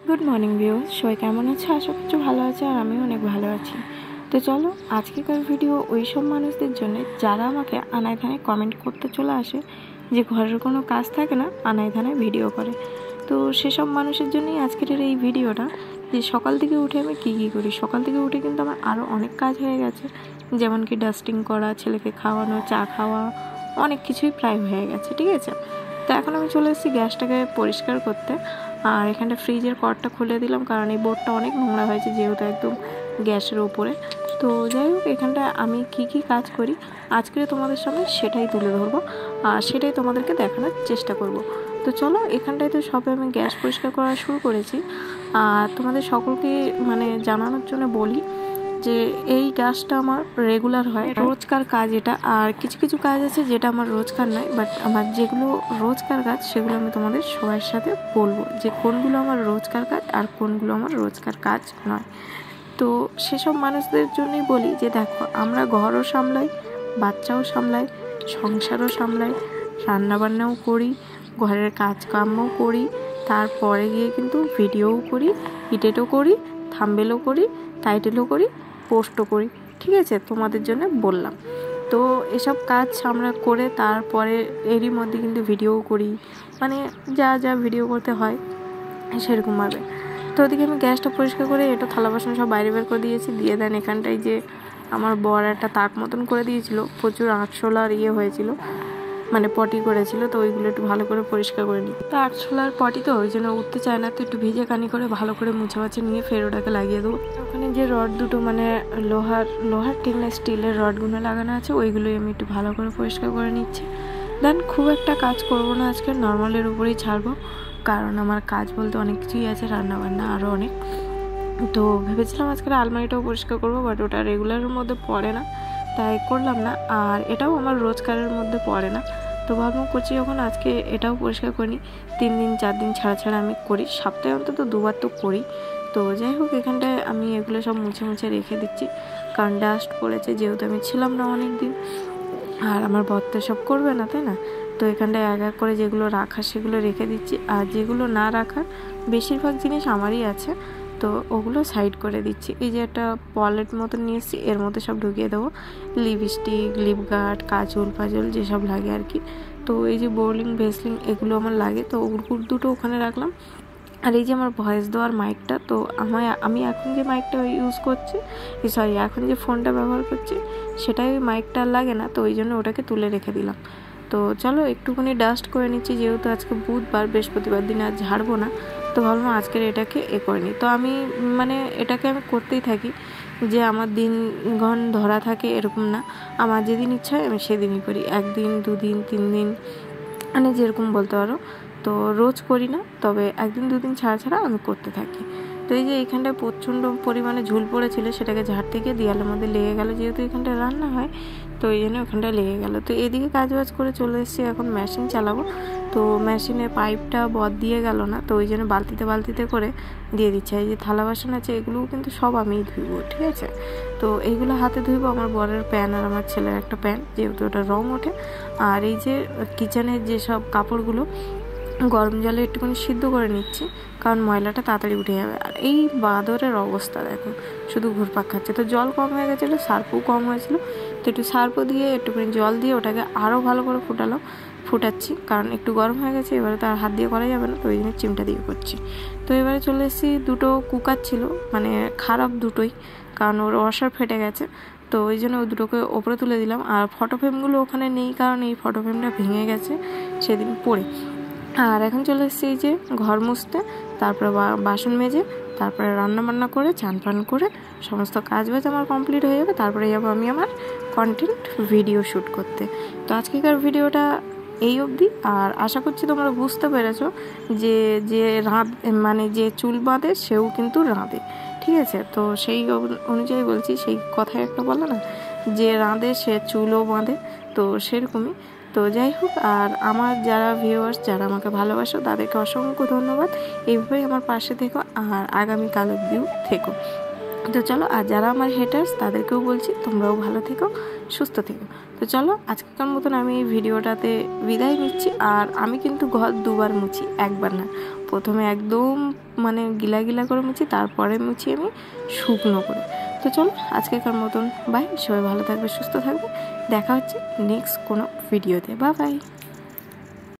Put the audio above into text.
Good morning viewers, সবাই কেমন আছে? আশা করছি ভালো আছে আর আমিও অনেক ভালো আছি। তো চলো আজকেকার ভিডিও ওই সব মানুষদের জন্য যারা আমাকে আনায় ধানায় কমেন্ট করতে চলে আসে যে ঘরের কোনো কাজ থাকে না, আনায় ধানায় ভিডিও করে। তো সেসব মানুষের জন্যই আজকের এই ভিডিওটা, যে সকাল থেকে উঠে আমি কী করি। সকাল থেকে উঠে কিন্তু আমার আরও অনেক কাজ হয়ে গেছে, যেমন কি ডাস্টিং করা, ছেলেকে খাওয়ানো, চা খাওয়া, অনেক কিছুই প্রায় হয়ে গেছে। ঠিক আছে, তো এখন আমি চলে এসেছি গ্যাসটাকে পরিষ্কার করতে। আর এখানটা ফ্রিজের কর্ডটা খুলে দিলাম, কারণ এই বোর্ডটা অনেক নোংরা হয়েছে যেহেতু একদম গ্যাসের ওপরে। তো যাই হোক, এখানটা আমি কি কাজ করি আজকে তোমাদের সামনে সেটাই তুলে ধরবো আর সেটাই তোমাদেরকে দেখানোর চেষ্টা করব। তো চলো, এখানটায় তো সবে আমি গ্যাস পরিষ্কার করা শুরু করেছি। আর তোমাদের সকলকে জানানোর জন্য বলি যে এই কাজটা আমার রেগুলার হয়, রোজকার কাজ এটা। আর কিছু কিছু কাজ আছে যেটা আমার রোজকার নয়, বাট আমার যেগুলো রোজকার কাজ সেগুলো আমি তোমাদের সবার সাথে বলবো যে কোনগুলো আমার রোজকার কাজ আর কোনগুলো আমার রোজকার কাজ নয়। তো সেসব মানুষদের জন্যই বলি যে দেখো, আমরা ঘরও সামলাই, বাচ্চাও সামলাই, সংসারও সামলাই, রান্নাবান্নাও করি, ঘরের কাজকর্মও করি, তারপরে গিয়ে কিন্তু ভিডিওও করি, এডিটও করি, থাম্বনেলও করি, টাইটেলও করি, পোস্টও করি। ঠিক আছে, তোমাদের জন্য বললাম। তো এসব কাজ আমরা করে তারপরে এরই মধ্যে কিন্তু ভিডিও করি, যা যা ভিডিও করতে হয় সেরকমভাবে। তো ওদিকে আমি গ্যাসটা পরিষ্কার করে এটা থালা বাসন সব বাইরে বের করে দিয়েছি। দিয়ে দেন এখানটায় যে আমার বর একটা তাক মতন করে দিয়েছিল, প্রচুর আরশোলার হয়েছিল, পটি করেছিল, তো ওইগুলো একটু ভালো করে পরিষ্কার করে নিই। তো আরশোলার পটি তো ওই জন্য উঠতে চায় না, তো একটু ভিজে কানি করে ভালো করে মুছে মাছে নিয়ে ফের ওটাকে লাগিয়ে দেবো। ওখানে যে রড দুটো লোহার ঠিক না স্টিলের রডগুলো লাগানো আছে, ওইগুলোই আমি একটু ভালো করে পরিষ্কার করে নিচ্ছি। দেন খুব একটা কাজ করব না আজকে, নর্মালের উপরেই ছাড়বো, কারণ আমার কাজ বলতে অনেক কিছুই আছে, রান্নাবান্না আরও অনেক। তো ভেবেছিলাম আজকে আলমারিটাও পরিষ্কার করবো, বাট ওটা রেগুলারের মধ্যে পড়ে না, তাই করলাম না। আর এটাও আমার রোজকারের মধ্যে পড়ে না, তো ভাবলাম করছি যখন আজকে এটাও পরিষ্কার করি। 3 দিন 4 দিন ছাড়া আমি করি, সপ্তাহে অন্তত 2 বার তো করি। তো যাই হোক, এখানটায় আমি এগুলো সব মুছে রেখে দিচ্ছি, কারণ ডাস্ট পড়েছে যেহেতু আমি ছিলাম না অনেক দিন। আর আমার বর তো সব করবে না, তাই না? তো এখানটায় এক করে যেগুলো রাখার সেগুলো রেখে দিচ্ছি, আর যেগুলো না রাখার বেশিরভাগ জিনিস আমারই আছে, তো ওগুলো সাইড করে দিচ্ছি। এই যে একটা পলেট মতন নিয়ে এসেছি, এর মধ্যে সব ঢুকিয়ে দেবো, লিপস্টিক, লিপ গার্ড, কাজল ফাজল যেসব লাগে আর কি। তো এই যে বোরলিং, ভেসলিন এগুলো আমার লাগে, তো ওগুলো দুটো ওখানে রাখলাম। আর এই যে আমার ভয়েস দেওয়ার মাইকটা, তো আমি এখন যে মাইকটা ইউজ করছি, এখন যে ফোনটা ব্যবহার করছি সেটাই মাইকটা লাগে না, তো ওই জন্য ওটাকে তুলে রেখে দিলাম। তো চলো একটুখানি ডাস্ট করে নিচ্ছি, যেহেতু আজকে বুধবার, বৃহস্পতিবার দিন আর ঝাড়বো না, তো ভাবলাম আজকের এটাকে করে নিই। তো আমি এটাকে আমি করতেই থাকি, যে আমার দিনক্ষণ ধরা থাকে এরকম না, আমার যেদিন ইচ্ছা হয় আমি সেদিনই করি, 1 দিন 2 দিন 3 দিন যেরকম বলতে পারো। তো রোজ করি না, তবে 1 দিন 2 দিন ছাড়া আমি করতে থাকি। তো এই যে এখানটায় প্রচণ্ড পরিমাণে ঝুল পড়েছিল, সেটাকে ঝাড়তে গিয়ে দেয়ালের মধ্যে লেগে গেল, যেহেতু এখানটায় রান্না হয়, তো এই জন্য ওখানটায় লেগে গেল। তো এদিকে কাজবাজ করে চলে এসেছি, এখন মেশিন চালাবো। তো মেশিনের পাইপটা বদ দিয়ে গেল না, তো ওই জন্য বালতিতে করে দিয়ে দিচ্ছে। এই যে থালা বাসন আছে এগুলোও কিন্তু সব আমিই ধুইবো, ঠিক আছে? তো এইগুলো হাতে ধুইবো, আমার বরের প্যান আর আমার ছেলের একটা প্যান, যেহেতু ওটা রং ওঠে। আর এই যে কিচেনের যেসব কাপড়গুলো গরম জলে একটুখানি সিদ্ধ করে নিচ্ছি, কারণ ময়লাটা তাড়াতাড়ি উঠে যাবে। আর এই বাদরের অবস্থা দেখো, শুধু ঘুরপাক খাচ্ছে। তো জল কম হয়ে গেছিলো, সার্ফও কম হয়েছিল, তো একটু সার্ফও দিয়ে একটুখানি জল দিয়ে ওটাকে আরও ভালো করে ফুটাচ্ছি, কারণ একটু গরম হয়ে গেছে, এবারে তো আর হাত দিয়ে করা যাবে না, তো ওই জন্য চিমটা দিয়ে করছি। তো এবারে চলে এসেছি, দুটো কুকার ছিল, খারাপ দুটোই, কারণ ওর ওয়াশার ফেটে গেছে, তো ওই জন্য ওই দুটোকে ওপরে তুলে দিলাম। আর ফটো ফ্রেমগুলো ওখানে নেই, কারণ এই ফটো ফ্রেমটা ভেঙে গেছে সেদিন পরে। আর এখন চলে এসেছি এই যে ঘর মুছতে, তারপরে বাসন মেজে, তারপরে রান্নাবান্না করে, চান পান করে সমস্ত কাজ বাজ আমার কমপ্লিট হয়ে যাবে, তারপরে যাবো আমি আমার কন্টেন্ট ভিডিও শ্যুট করতে। তো আজকেকার ভিডিওটা এই অবধি। আর আশা করছি তোমরা বুঝতে পেরেছো যে যে যে চুল বাঁধে সেও কিন্তু রাঁধে, ঠিক আছে? তো সেই অনুযায়ী বলছি, সেই কথায় একটা বলে না যে রাঁধে সে চুলও বাঁধে, তো সেরকমই। তো যাই হোক, আর আমার যারা ভিউয়ার্স, যারা আমাকে ভালোবাসো, তাদেরকে অসংখ্য ধন্যবাদ। এইভাবেই আমার পাশে থেকো আর আগামীকাল অবধিও থেকো। তো চলো, আর যারা আমার হেটার্স তাদেরকেও বলছি তোমরাও ভালো থেকো, সুস্থ থেকো। তো চলো, আজকের মতন আমি এই ভিডিওটাতে বিদায় নিচ্ছি। আর আমি কিন্তু ঘর দুবার মুছি, একবার না। প্রথমে একদম মানে গিলা গিলা করে মুছি, তারপরে মুছি আমি শুকনো করে। তো চলো, আজকের মতন বাই। সবাই ভালো থাকবে, সুস্থ থাকবে। দেখা হচ্ছে নেক্সট কোনো ভিডিওতে। Bye bye.